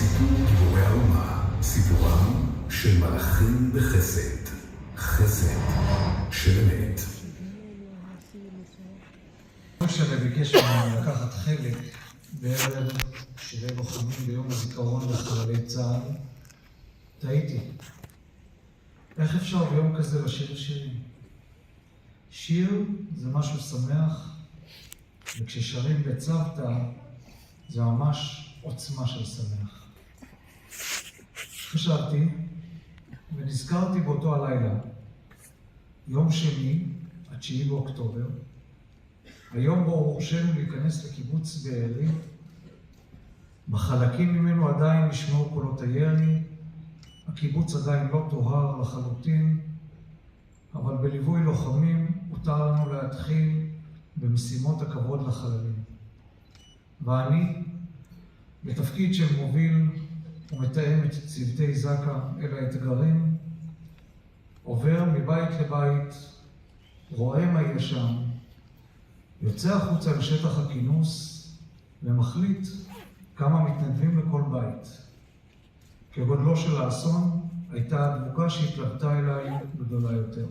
סיפור גיבורי האומה, סיפורם של מלאכים בחסד, חסד של אמת. משה ביקש ממנו לקחת חלק בערב שירי לוחמים ביום הזיכרון לחללי צה"ל. טעיתי. איך אפשר ביום כזה לשיר שירים? שיר זה משהו שמח, וכששרים בצוותא זה ממש עוצמה של שמח. חשבתי ונזכרתי באותו הלילה, יום שני, 9 באוקטובר, היום בו הורשינו להיכנס לקיבוץ בארי. בחלקים ממנו עדיין נשמעו קולות הירי, הקיבוץ עדיין לא טוהר לחלוטין, אבל בליווי לוחמים הותר לנו להתחיל במשימות הכבוד לחללים. ואני, בתפקיד של מוביל ומתאם את צוותי זק"א אל האתגרים, עובר מבית לבית, רואה מה יש שם, יוצא החוצה לשטח הכינוס ומחליט כמה מתנדבים לכל בית. כגודלו של האסון הייתה הדבוקה שהתלבטה אליי גדולה יותר,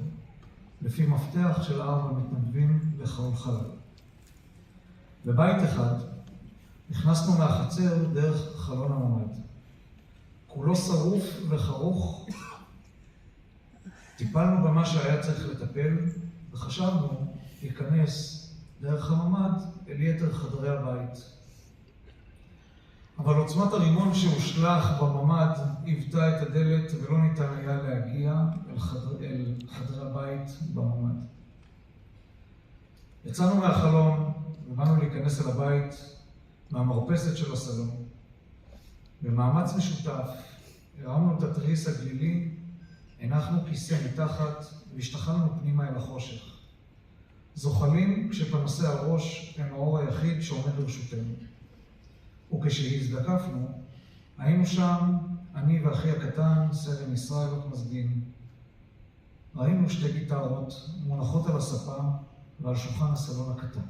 לפי מפתח של 4 מתנדבים לכל חלל. בבית אחד נכנסנו מהחצר דרך חלון הממ"ד. כולו שרוף וחרוך. טיפלנו במה שהיה צריך לטפל וחשבנו להיכנס דרך הממ"ד אל יתר חדרי הבית. אבל עוצמת הרימון שהושלך בממ"ד היוותה את הדלת ולא ניתן היה להגיע אל חדרי הבית בממ"ד. יצאנו מהחלון ובאנו להיכנס אל הבית מהמרפסת של הסלון. במאמץ משותף הרמנו את התריס הגלילי, הנחנו כיסא מתחת והשתחלנו פנימה אל החושך. זוחלים כשפנסי הראש הם האור היחיד שעומד לרשותנו. וכשהזדקפנו, היינו שם, אני ואחי הקטן, סרן ישראל מזגין. ראינו 2 גיטרות מונחות על הספה ועל שולחן הסלון הקטן.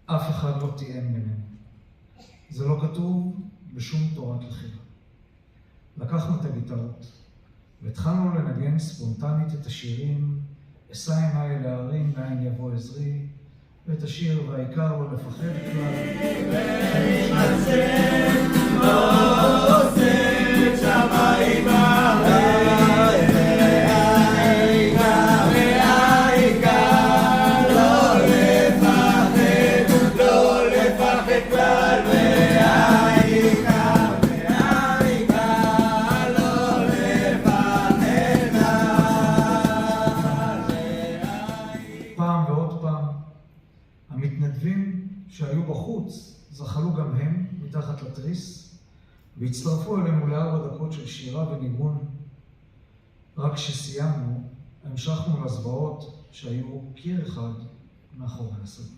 אף אחד לא תיאם בינינו. זה לא כתוב בשום תורת לחימה. לקחנו את הגיטרות והתחלנו לנגן ספונטנית את השירים אשא עיניי אל ההרים מאין יבוא עזרי, ואת השיר והעיקר לא לפחד כלל. לא עושה שמיים שהיו בחוץ זחלו גם הם מתחת לתריס והצטרפו אלינו ל4 דקות של שירה וניגון. רק כשסיימנו המשכנו לזוועות שהיו קיר אחד מאחורי הסלון.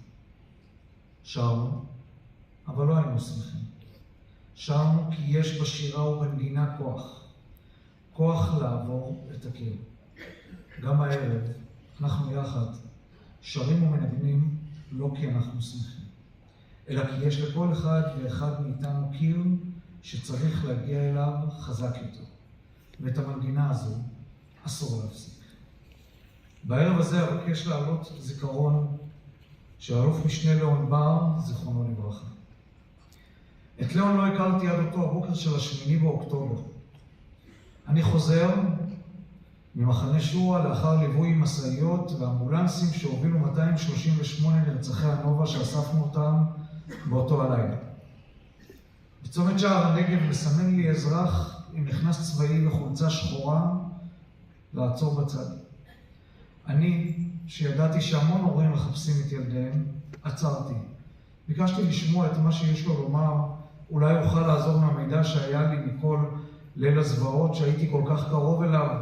שרנו, אבל לא היינו שמחים. שרנו כי יש בשירה ובנגינה כוח לעבור את הקיר. גם הערב אנחנו יחד שרים ומנגנים לא כי אנחנו שמחים, אלא כי יש לכל אחד ואחד מאיתנו קיר שצריך להגיע אליו חזק יותר, ואת המנגינה הזו אסור להפסיק. בערב הזה אבקש להעלות זיכרון של אלוף משנה ליאון בר, זיכרונו לברכה. את ליאון לא הכרתי עד אותו הבוקר של 8 באוקטובר. אני חוזר ממחנה שורה לאחר ליווי משאיות ואמבולנסים שהובילו 238 נרצחי הנובה שאספנו אותם באותו הלילה. בצומת שער הנגב מסמן לי אזרח עם מכנס צבאי וחולצה שחורה לעצור בצד. אני, שידעתי שהמון הורים מחפשים את ילדיהם, עצרתי. ביקשתי לשמוע את מה שיש לו לומר, אולי אוכל לעזור מהמידע שהיה לי מכל ליל הזוועות שהייתי כל כך קרוב אליו.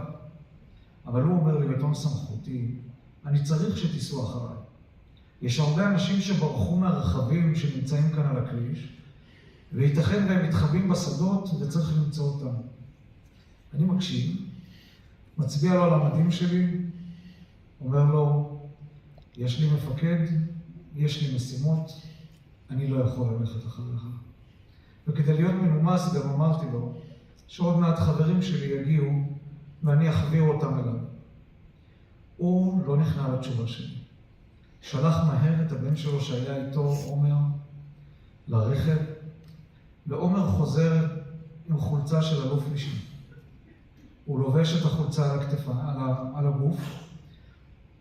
אבל הוא אומר לי בטון סמכותי, אני צריך שתיסעו אחריי. יש הרבה אנשים שברחו מהרכבים שנמצאים כאן על הכביש, וייתכן והם מתחבאים בשדות וצריך למצוא אותם. אני מקשיב, מצביע לו על המדים שלי, אומר לו, יש לי מפקד, יש לי משימות, אני לא יכול ללכת אחריך. וכדי להיות מנומס גם אמרתי לו שעוד מעט חברים שלי יגיעו ואני אחביר אותם אליו. הוא לא נכנע לתשובה שלי. שלח מהר את הבן שלו שהיה איתו, עומר, לרכב, ועומר חוזר עם חולצה של אלוף משנה. הוא לובש את החולצה על הגוף,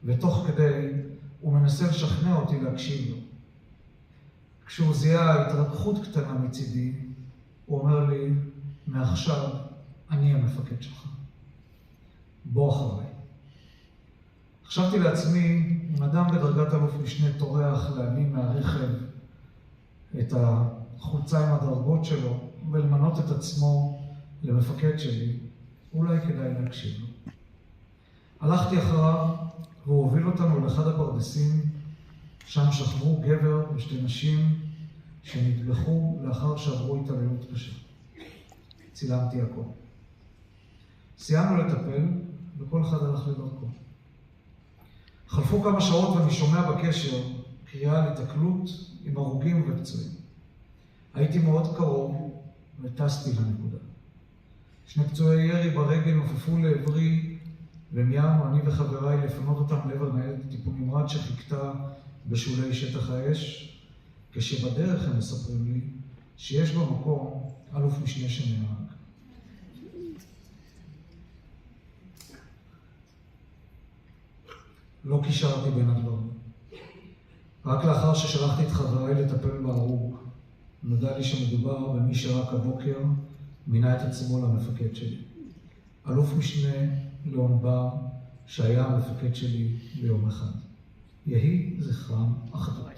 ותוך כדי הוא מנסה לשכנע אותי להקשיב לו. כשהוא זיהה התרככות קטנה מצידי, הוא אומר לי, מעכשיו אני המפקד שלך. בוא אחריי. חשבתי לעצמי, אם אדם בדרגת אלוף משנה טורח להביא מהרכב את החולצה עם הדרגות שלו ולמנות את עצמו למפקד שלי, אולי כדאי להקשיב לו. הלכתי אחריו והוא הוביל אותנו לאחד הפרדסים, שם שכבו גבר ושתי נשים שנטבחו לאחר שעברו התעללות קשה. צילמתי הכל. סיימנו לטפל וכל אחד הלך לדרכו. חלפו כמה שעות ואני שומע בקשר קריאה על התקלות עם הרוגים ופצועים. הייתי מאוד קרוב וטסתי לנקודה. שני פצועי ירי ברגל נופפו לעברי ומיימנו אני וחבריי לפנות אותם לעבר ניידת טיפול נמרץ שחיכתה בשולי שטח האש, כשבדרך הם מספרים לי שיש במקום אלוף משנה שנהרג. לא קישרתי בין הדברים. רק לאחר ששלחתי את חבריי לטפל בהרוג, נודע לי שמדובר במי שרק הבוקר מינה את עצמו למפקד שלי. אלוף משנה ליאון בר, שהיה המפקד שלי ליום אחד. יהי זכרם אחדות.